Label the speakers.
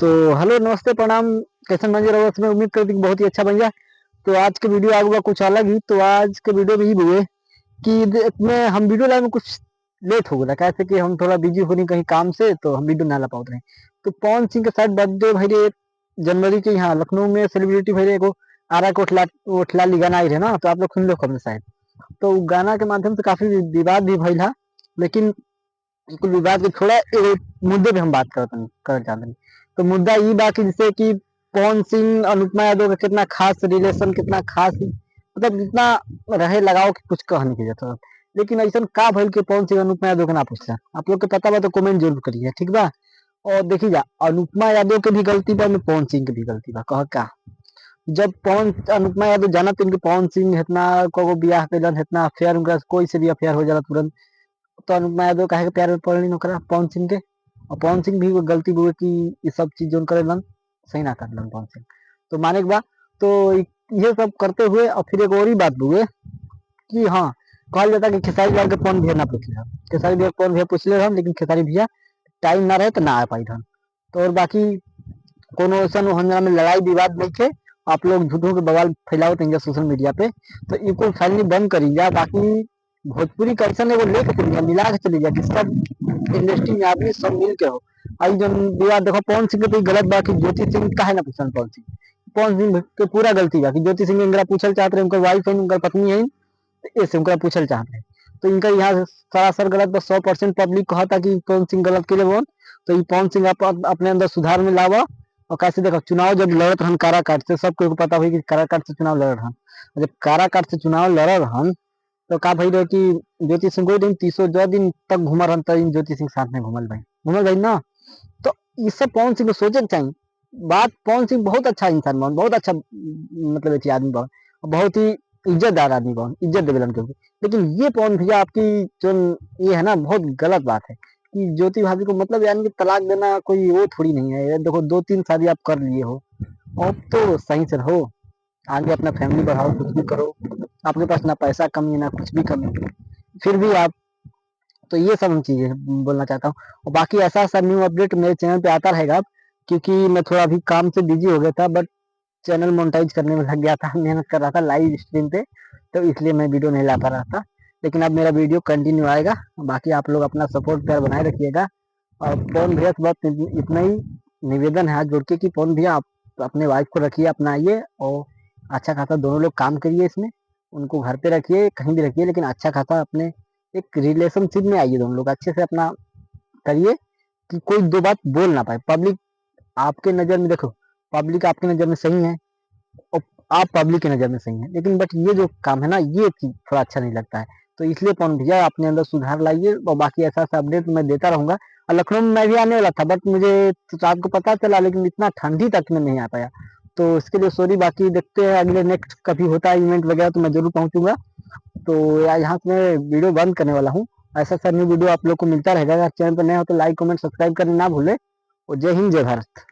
Speaker 1: तो हेलो नमस्ते प्रणाम। कैसन बन रहा मैं उम्मीद करती हूँ बहुत ही अच्छा बन जाए। तो आज के वीडियो आगे कुछ अलग ही। तो आज के वीडियो में ही हुए कि में हम वीडियो लाने में कुछ लेट हो गया कैसे कि हम थोड़ा बिजी हो रही कहीं काम से, तो हम वीडियो ना ला पाते रहे। तो पवन सिंह के साथ बर्थडे भाई रे जनवरी के यहाँ लखनऊ में सेलिब्रिटी भाई रे को आरा कोठला ओठला गाना आई रहे ना, तो आप लोग सुन लो खबर शायद। तो गाना के माध्यम से काफी विवाद भी भइला, लेकिन कुल विवाद के छोड़ा एगो मुद्दे पे हम बात कर जाते हैं। तो मुद्दा ये बा कि जैसे कि पवन सिंह अनुपमा यादव का कितना खास रिलेशन, कितना खास मतलब जितना रहे लगाओ कि कुछ कहने की जरूरत। लेकिन ऐसा का भइल कि पवन सिंह अनुपमा यादव के ना पूछला। आप लोग के पता बा तो कमेंट जरूर करिए, ठीक बा। और देखी जा अनुपमा यादव के भी गलती बा में पवन सिंह के भी गलती बा। कह का जब पवन अनुपमा यादव जाना तो इनके पवन सिंह इतना को बियाह कैलन, इतना अफेयर उनका कोई से भी अफेयर हो जाला तुरंत। तो अनुपमा यादव काहे के प्यार में पड़ल नहीं ओकरा पवन सिंह के। और पवन सिंह भी वो गलती बुए कि ये सब चीज जोन करेलन सही ना करलन पवन सिंह। तो माने के बा तो ये सब करते हुए और फिर एक और ही बात हुए कि हाँ कहल जाता कि खेसारी लाल के पवन भैया ना पूछले हम। खेसारी भैया पवन भैया पूछले हम, लेकिन खेसारी भैया टाइम ना रहे तो ना आ पाई हम। तो और बाकी कोनो ऐसा हंगामा में लड़ाई विवाद नहीं थे। आप लोग झूठों के बवाल फैलाओ तो सोशल मीडिया पे, तो इनको फाइनली बंद करी जा। बाकी भोजपुरी कैसन है वो लेके चली जा, मिला के चली जा कि सब इंडस्ट्री में आदमी सब मिल के हो। आई जन विवाद देखो पवन सिंह के तो गलत बा कि ज्योति सिंह काहे ना पूछन पवन सिंह। पवन सिंह के पूरा गलती बा कि ज्योति सिंह इनका पूछल चाहते रहे, उनका वाइफ है उनका पत्नी है, तो ऐसे उनका पूछल चाहते हैं। तो इनका यहाँ सरासर गलत बस 100% पब्लिक कहा था कि पवन सिंह गलत के लिए बोल। तो ये पवन सिंह अपने अंदर सुधार में लावा। और कैसे देखो चुनाव जब लड़त हन काराकाट से, सबको पता हुई कि काराकाट से चुनाव लड़ हन। जब काराकाट से चुनाव लड़ हन तो का भाई रहे कि ज्योति सिंह कोई दिन 30 दिन तक घूमर हन, तब ज्योति सिंह साथ में घूमल भाई ना। तो इससे पवन सिंह को सोचे के चाहिए बात। पवन सिंह बहुत अच्छा इंसान बन, बहुत अच्छा मतलब एक आदमी बन, बहुत ही इज्जतदार आदमी बन, इज्जत देवेलन क्योंकि। लेकिन ये पवन भैया आपकी जो ये है ना बहुत गलत बात है कि ज्योति भाभी को मतलब यानी कि तलाक देना कोई वो थोड़ी नहीं है। देखो 2-3 शादी आप कर लिए हो, अब तो सही से रहो, आगे अपना फैमिली बढ़ाओ, कुछ भी करो। आपके पास ना पैसा कमी है ना कुछ भी कमी है, फिर भी आप तो ये सब हम चीजें बोलना चाहता हूँ। और बाकी ऐसा ऐसा न्यू अपडेट मेरे चैनल पे आता रहेगा, क्योंकि मैं थोड़ा अभी काम से बिजी हो गया था, बट चैनल मोनेटाइज करने में लग गया था, मेहनत कर रहा था लाइव स्ट्रीम पे, तो इसलिए मैं वीडियो नहीं ला पा रहा था। लेकिन अब मेरा वीडियो कंटिन्यू आएगा। बाकी आप लोग अपना सपोर्ट प्यार बनाए रखिएगा। और पवन भैया से बस इतना ही निवेदन है हाथ जोड़ के कि पवन भैया आप अपने वाइफ को रखिए, अपनाइए और अच्छा खासा दोनों लोग काम करिए इसमें। उनको घर पे रखिए कहीं भी रखिए, लेकिन अच्छा खासा अपने एक रिलेशनशिप में आइए, दोनों लोग अच्छे से अपना करिए कि कोई दो बात बोल ना पाए। पब्लिक आपके नजर में देखो, पब्लिक आपके नजर में सही है और आप पब्लिक की नजर में सही है, लेकिन बट ये जो काम है ना ये चीज थोड़ा अच्छा नहीं लगता है। तो इसलिए पवन भैया अपने अंदर सुधार लाइए। और बाकी ऐसा ऐसा अपडेट मैं देता रहूंगा। और लखनऊ में मैं भी आने वाला था, बट मुझे तो रात को पता चला, लेकिन इतना ठंडी तक में नहीं आ पाया, तो इसके लिए सॉरी। बाकी देखते हैं अगले नेक्स्ट कभी होता है इवेंट वगैरह तो मैं जरूर पहुंचूंगा। तो यहाँ से मैं वीडियो बंद करने वाला हूँ। ऐसा सा न्यू वीडियो आप लोग को मिलता रहेगा। अगर चैनल पर नए हो तो लाइक कमेंट सब्सक्राइब करना ना भूले। और जय हिंद जय भारत।